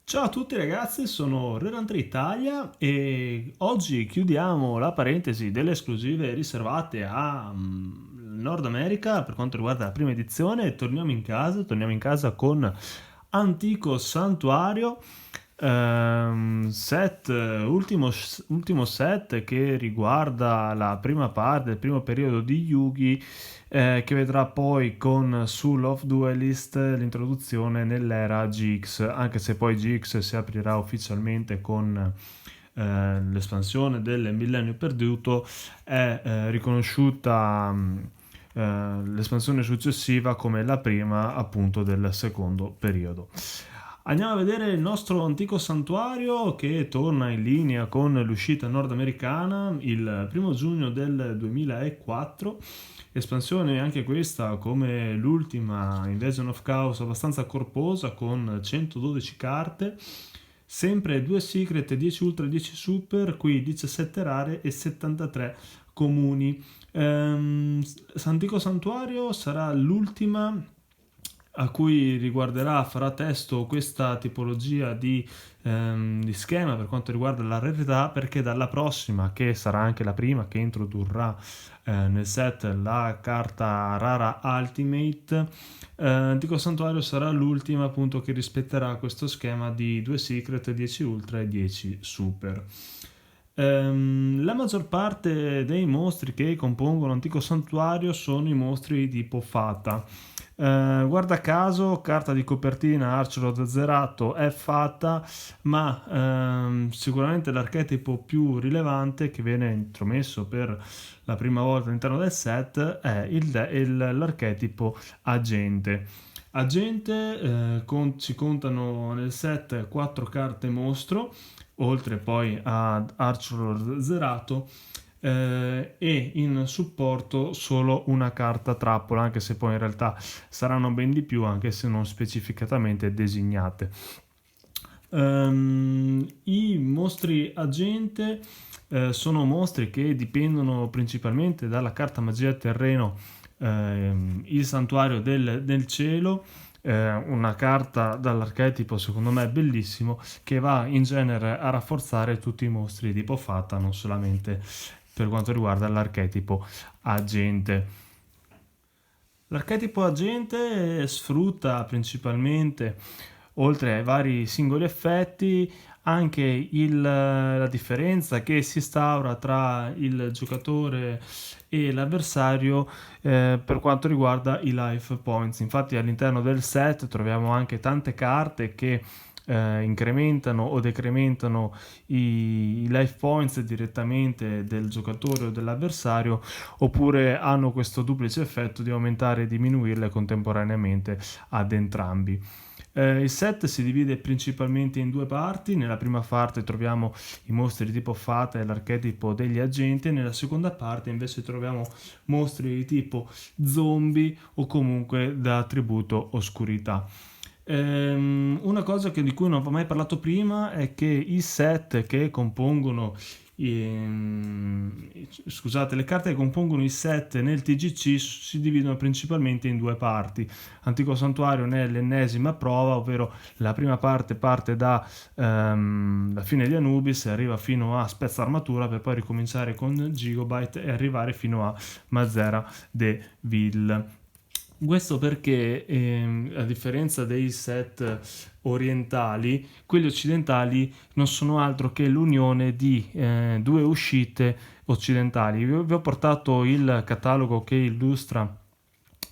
Ciao a tutti ragazzi, sono Rerandre Italia e oggi chiudiamo la parentesi delle esclusive riservate a Nord America per quanto riguarda la prima edizione e torniamo in casa con Antico Santuario, ultimo set che riguarda la prima parte, il primo periodo di Yugi, che vedrà poi con Soul of Duelist l'introduzione nell'era GX, anche se poi GX si aprirà ufficialmente con l'espansione del Millennio Perduto. È riconosciuta l'espansione successiva come la prima appunto del secondo periodo. Andiamo a vedere il nostro antico santuario che torna in linea con l'uscita nordamericana il 1 giugno del 2004. Espansione anche questa come l'ultima Invasion of Chaos abbastanza corposa con 112 carte, sempre 2 secret, 10 ultra, 10 super, qui 17 rare e 73 comuni. Antico Santuario sarà l'ultima a cui farà testo questa tipologia di schema per quanto riguarda la rarità, perché dalla prossima, che sarà anche la prima che introdurrà nel set la carta rara Ultimate, Antico Santuario sarà l'ultima appunto che rispetterà questo schema di 2 secret, 10 ultra e 10 super. La maggior parte dei mostri che compongono Antico Santuario sono i mostri di tipo Fata. Guarda caso, carta di copertina Archer Zerato è Fata, ma sicuramente l'archetipo più rilevante che viene intromesso per la prima volta all'interno del set è l'archetipo Agente. Ci contano nel set 4 carte mostro, oltre poi ad Archer Zerato, e in supporto solo una carta trappola, anche se poi in realtà saranno ben di più, anche se non specificatamente designate. I mostri agente sono mostri che dipendono principalmente dalla carta magia terreno, il santuario del cielo, una carta dall'archetipo secondo me bellissimo, che va in genere a rafforzare tutti i mostri di tipo Fata, non solamente per quanto riguarda l'archetipo agente. L'archetipo agente sfrutta principalmente, oltre ai vari singoli effetti, anche la differenza che si instaura tra il giocatore e l'avversario per quanto riguarda i life points. Infatti all'interno del set troviamo anche tante carte che incrementano o decrementano i life points direttamente del giocatore o dell'avversario, oppure hanno questo duplice effetto di aumentare e diminuirle contemporaneamente ad entrambi. Il set si divide principalmente in due parti. Nella prima parte troviamo i mostri di tipo Fata e l'archetipo degli agenti, nella seconda parte invece troviamo mostri di tipo zombie o comunque da attributo oscurità. Una cosa di cui non ho mai parlato prima è che i set che compongono le carte che compongono i set nel TGC si dividono principalmente in due parti. Antico Santuario ne è l'ennesima prova, ovvero la prima parte da la fine di Anubis e arriva fino a Spezza Armatura, per poi ricominciare con Gigabyte e arrivare fino a Mazera de Ville. Questo perché, a differenza dei set orientali, quelli occidentali non sono altro che l'unione di due uscite occidentali. Vi ho portato il catalogo che illustra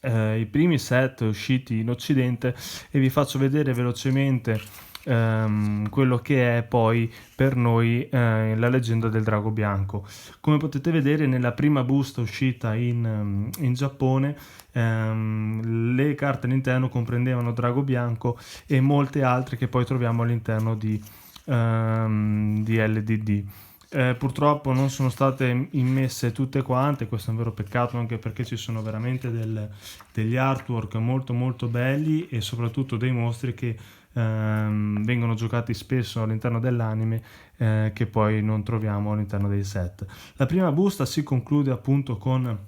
i primi set usciti in Occidente e vi faccio vedere velocemente quello che è poi per noi la leggenda del drago bianco. Come potete vedere, nella prima busta uscita in Giappone, le carte all'interno comprendevano drago bianco e molte altre che poi troviamo all'interno di LDD. Purtroppo non sono state immesse tutte quante, questo è un vero peccato, anche perché ci sono veramente degli artwork molto molto belli e soprattutto dei mostri che vengono giocati spesso all'interno dell'anime, che poi non troviamo all'interno dei set. La prima busta si conclude appunto con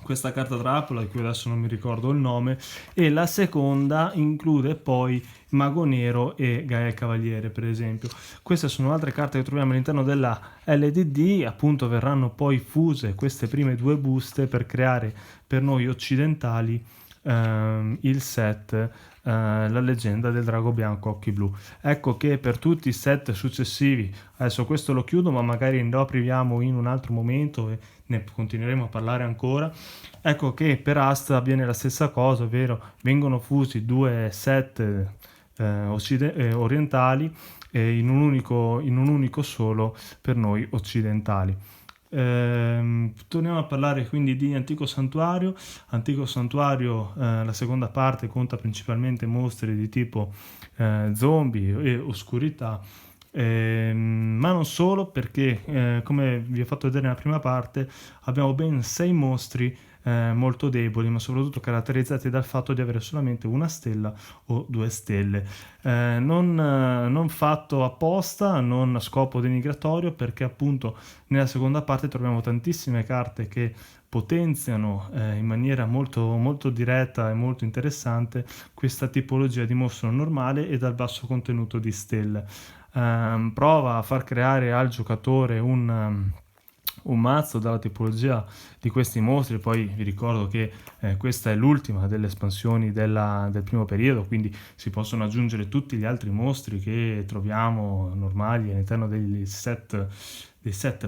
questa carta trappola di cui adesso non mi ricordo il nome, e la seconda include poi Mago Nero e Gaia Cavaliere, per esempio. Queste sono altre carte che troviamo all'interno della LDD, appunto verranno poi fuse queste prime due buste per creare per noi occidentali il set La leggenda del drago bianco occhi blu. Ecco che per tutti i set successivi, adesso questo lo chiudo ma magari lo apriamo in un altro momento e ne continueremo a parlare ancora. Ecco che per Asta avviene la stessa cosa, ovvero vengono fusi due set orientali in un unico solo per noi occidentali. Torniamo a parlare quindi di Antico Santuario. Antico Santuario, la seconda parte conta principalmente mostri di tipo zombie e oscurità, ma non solo, perché come vi ho fatto vedere nella prima parte abbiamo ben 6 mostri molto deboli, ma soprattutto caratterizzati dal fatto di avere solamente una stella o 2 stelle. Non fatto apposta, non a scopo denigratorio, perché appunto nella seconda parte troviamo tantissime carte che potenziano in maniera molto, molto diretta e molto interessante questa tipologia di mostro normale e dal basso contenuto di stelle. Prova a far creare al giocatore un mazzo dalla tipologia di questi mostri. Poi vi ricordo che questa è l'ultima delle espansioni del primo periodo, quindi si possono aggiungere tutti gli altri mostri che troviamo normali all'interno dei set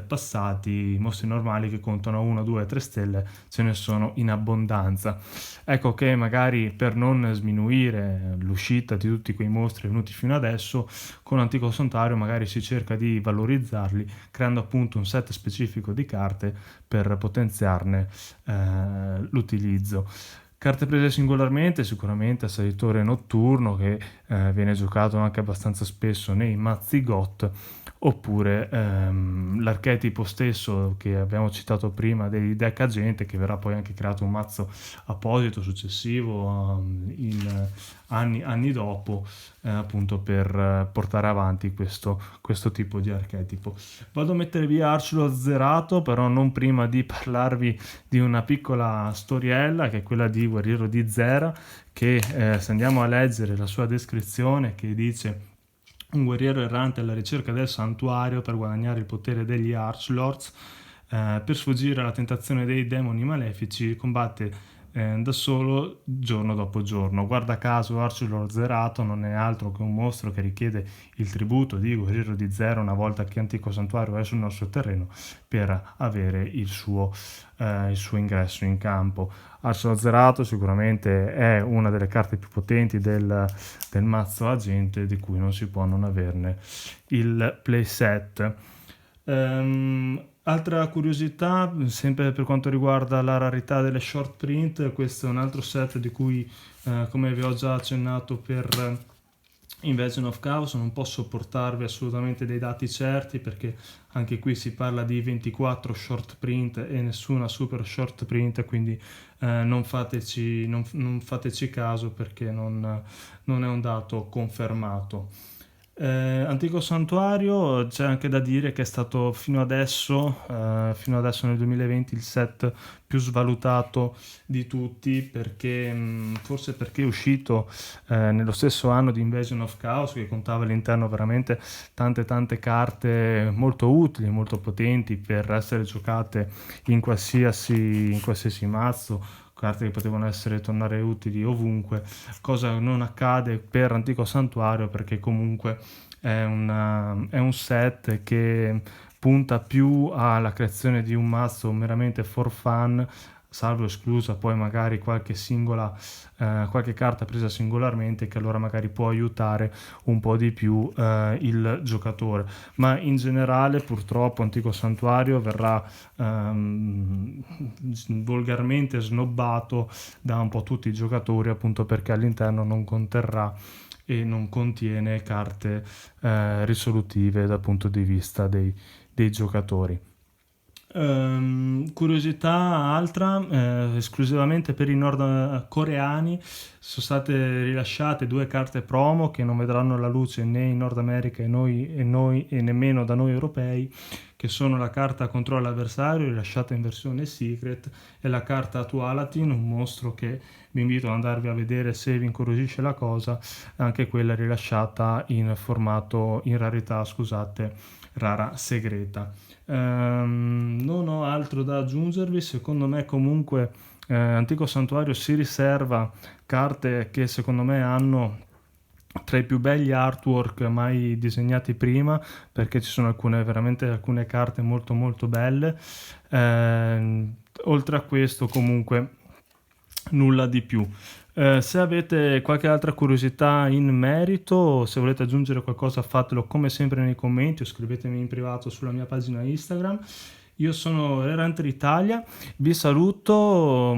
passati. Mostri normali che contano 1, 2, 3 stelle ce ne sono in abbondanza. Ecco che magari per non sminuire l'uscita di tutti quei mostri venuti fino adesso, con Antico Santuario magari si cerca di valorizzarli creando appunto un set specifico di carte per potenziarne l'utilizzo. Carte prese singolarmente, sicuramente Assalitore Notturno, che viene giocato anche abbastanza spesso nei mazzi GOT, oppure l'archetipo stesso che abbiamo citato prima dei deck agente, che verrà poi anche creato un mazzo apposito successivo in anni dopo, appunto per portare avanti questo tipo di archetipo. Vado a mettere via Arcelor Zerato, però non prima di parlarvi di una piccola storiella, che è quella di Guerriero di Zera, che se andiamo a leggere la sua descrizione, che dice: un guerriero errante alla ricerca del santuario per guadagnare il potere degli Archlords, per sfuggire alla tentazione dei demoni malefici, combatte da solo giorno dopo giorno. Guarda caso Arcelor Zerato non è altro che un mostro che richiede il tributo di Guerriero di Zera una volta che Antico Santuario è sul nostro terreno, per avere il suo ingresso in campo. Arcelor Zerato sicuramente è una delle carte più potenti del mazzo agente, di cui non si può non averne il playset. Altra curiosità, sempre per quanto riguarda la rarità delle short print, questo è un altro set di cui, come vi ho già accennato per Invasion of Chaos, non posso portarvi assolutamente dei dati certi, perché anche qui si parla di 24 short print e nessuna super short print, quindi non fateci caso, perché non è un dato confermato. Antico Santuario, c'è anche da dire che è stato fino adesso nel 2020 il set più svalutato di tutti, perché forse perché è uscito nello stesso anno di Invasion of Chaos, che contava all'interno veramente tante carte molto utili, molto potenti per essere giocate in qualsiasi mazzo, carte che potevano tornare utili ovunque, cosa non accade per Antico Santuario, perché comunque è un set che punta più alla creazione di un mazzo meramente for fun, salvo esclusa poi magari qualche carta presa singolarmente, che allora magari può aiutare un po' di più il giocatore, ma in generale purtroppo Antico Santuario verrà volgarmente snobbato da un po' tutti i giocatori, appunto perché all'interno non conterrà e non contiene carte risolutive dal punto di vista dei giocatori. Curiosità altra, esclusivamente per i nordcoreani sono state rilasciate 2 carte promo che non vedranno la luce né in Nord America e nemmeno da noi europei, che sono la carta Controlla l'avversario rilasciata in versione Secret e la carta Tualatin, un mostro che vi invito ad andarvi a vedere se vi incuriosisce la cosa, anche quella rilasciata in formato, in rarità, scusate, rara segreta. Non ho altro da aggiungervi, secondo me comunque Antico Santuario si riserva carte che secondo me hanno tra i più belli artwork mai disegnati prima, perché ci sono veramente alcune carte molto molto belle. Oltre a questo comunque nulla di più. Se avete qualche altra curiosità in merito, se volete aggiungere qualcosa fatelo come sempre nei commenti o scrivetemi in privato sulla mia pagina Instagram. Io sono Rerunter Italia, vi saluto,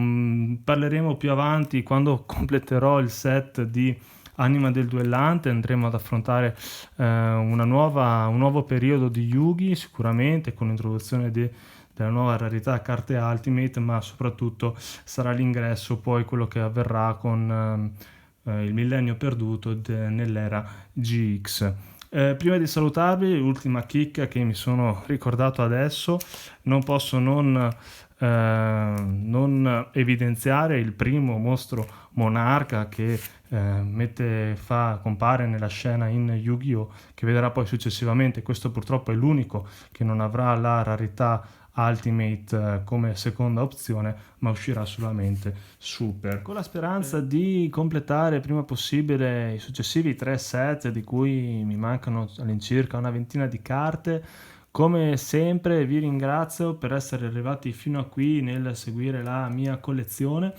parleremo più avanti quando completerò il set di Anima del Duellante, andremo ad affrontare un nuovo periodo di Yugi, sicuramente con l'introduzione della nuova rarità carte Ultimate, ma soprattutto sarà l'ingresso poi quello che avverrà con il millennio perduto nell'era GX. Prima di salutarvi, l'ultima chicca che mi sono ricordato adesso, non posso non evidenziare il primo mostro monarca che compare nella scena in Yu-Gi-Oh! Che vedrà poi successivamente. Questo purtroppo è l'unico che non avrà la rarità Ultimate come seconda opzione, ma uscirà solamente Super, con la speranza di completare prima possibile i successivi 3 set, di cui mi mancano all'incirca una ventina di carte. Come sempre vi ringrazio per essere arrivati fino a qui nel seguire la mia collezione.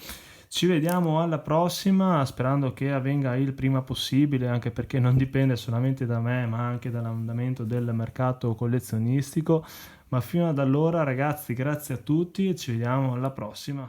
Ci vediamo alla prossima, sperando che avvenga il prima possibile, anche perché non dipende solamente da me, ma anche dall'andamento del mercato collezionistico. Ma fino ad allora, ragazzi, grazie a tutti e ci vediamo alla prossima.